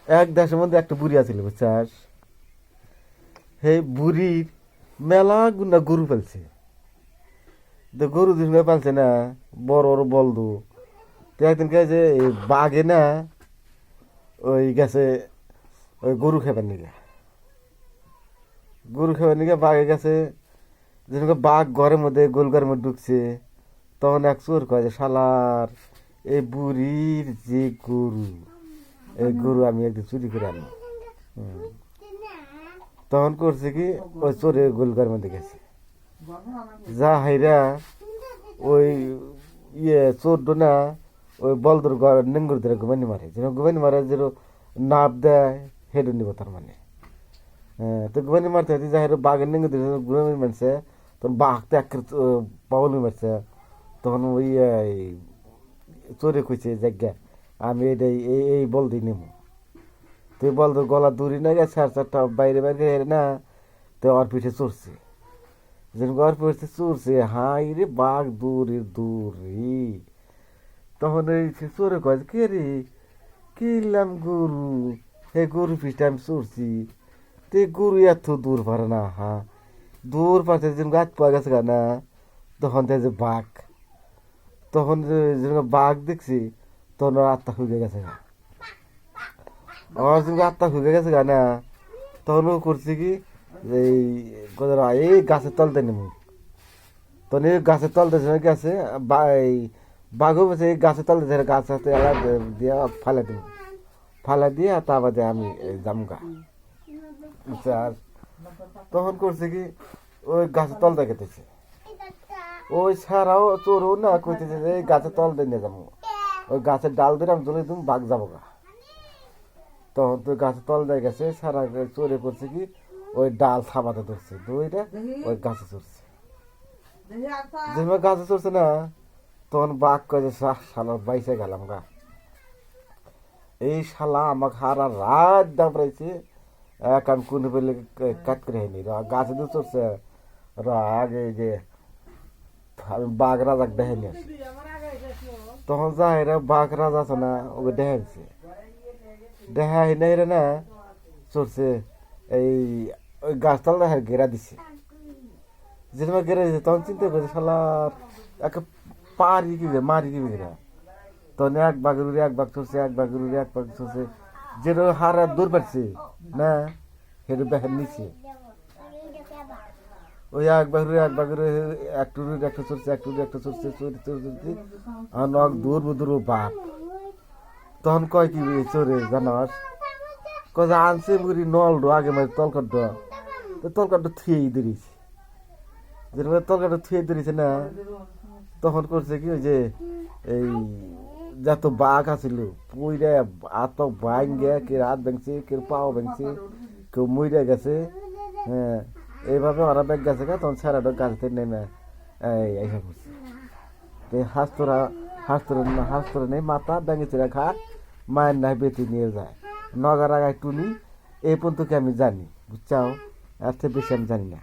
এক দেশের মধ্যে একটা বুড়ি আছিল বুঝছাস, সেই বুড়ির মেলা গুনা গরু পালছে। তো গরু দুটো পালছে না, বড় বড় বলদু। তো একদিন কে যে এই বাঘে না ওই গেছে ওই গরু খাবার নিগে, গরু খাবার নিগে বাঘে গেছে। যেন বাঘ ঘরের মধ্যে গোলঘরের মধ্যে ঢুকছে, তখন এক চোর কয় যে শালার এই বুড়ির যে গরু, এই গরু আমি একদিন চুরি করে আনবো। হুম। তখন করছে কি, ওই চোরের গোলঘরের মধ্যে গেছে, যা হাইরা ওই চোর না ওই বলদর ঘর নেঙ্গুর ধরে ঘুমানি মারে, যেন ঘুমানি মারে যেন নাপ দেয় হেডু নিব তার মানে। হ্যাঁ, তো ঘুমানি মারতে হচ্ছে যা হেরো বাঘের নেঙ্গুর ধরে ঘুমানি মারছে, তখন বাঘ তো এক পাওয়ালি মারছে। তখন ওই চোরে কইছে জায়গা আমি এটাই এই এই বল দিই নেবো। তুই বল তোর গলা দূরি না গেছে আর চারটা বাইরে বাইরে না, তো ওর পিঠে চড়ছে। যেন ওর পিঠে চড়ছে, হাই রে বাঘ দূরের দূরি। তখন ওই চোরে কয় কে রে কিনলাম গরু, হে গরু পিঠে আমি চড়ছি। তে গরু এত দূর পারে না, হা দূর পারছে যেন গাছ পাওয়া গেছে না। তখন যে বাঘ, তখন যেন বাঘ দেখছি, তখন ওর আত্মা হুকে গেছে গা। আমার যখন আত্মা হুকে গেছে গা না, তখন ও করছে কি এই কথা এই গাছের তলতে নেমু। তখন এই গাছের তলতে গেছে, বাঘও বলছে এই গাছের তলতে গাছ হাতে দিয়ে ফালে দেবো, ফালে দিয়ে তা বাদে আমি জামগা। আর তখন করছে কি ওই গাছের তলটা কেটেছে, ওই ছাড়াও চোরও না কইতেছে যে এই গাছের তল দিয়ে নিয়ে যাবো, ওই গাছের ডাল ধরে আমি চলে তুমি বাঘ যাবো গা। তখন তো গাছের তল দিয়ে গেছে, সারা চোরে করছে কি ওই ডাল থামাতে ধরছে, দুইটা ওই গাছে চড়ছে। যেভাবে গাছে চড়ছে না, তখন বাঘ কয়ে যে শালার বাইসে গেলাম গা। এই শালা আমাকে হারা রাত দাবড়াইছে, এক আমি কোন পেলে কাট করে হয়নি গাছে দিয়ে চড়ছে। আগে যে আমি বাঘ রাজা দেখেনি আসি, তখন যাই রে বাঘ রাজা আছে না ওকে দেখাইছে, দেখা নাই রে না চড়ছে এই ওই গাছতলা দেখা ঘেরা দিছে। যেটা ঘেরা দিছে তখন চিন্তা করছে শালার একে পারি কি মারি কি ঘেরা। তখন এক বাঘের উড়ে এক বাঘ চড়ছে, এক বাঘের উড়ে এক বাঘ চড়ছে, যেটা হারা দূর পাচ্ছে না সেটা দেখেন নিচ্ছে। ওই এক বাঘের একটু একটা চড়ছে, একটু একটা চড়ছে, চড়তে চড়তে আর নখ দূর দূর বাঘ। তখন কয় কি চোরে জানাস কয় আনছে মুড়ি নল আগে মানে তলকাট তলকাট থুয়েই ধরেছে, যেরকম তলকাট থুয়ে ধরেছে না। তখন করছে কি ওই যে এই যত বাঘ আছিল পুইরা হাত পা ভাঙে, কে হাত ভাঙছে, কেউ পাও ভাঙছে, কেউ মইরা গেছে। হ্যাঁ, এইভাবে ওরা ব্যাগ গেছে গা। তখন সারাটা গাছতে নেমে এইসব করছে। তো হাস্তরা নেই মাথা ব্যাঙে চড়া খা, মায়ের নাই বেটি নিয়ে যায় নগার আগায় টুনি। এই পর্যন্ত কি আমি জানি, বুঝছাও, এর থেকে বেশি আমি জানি না।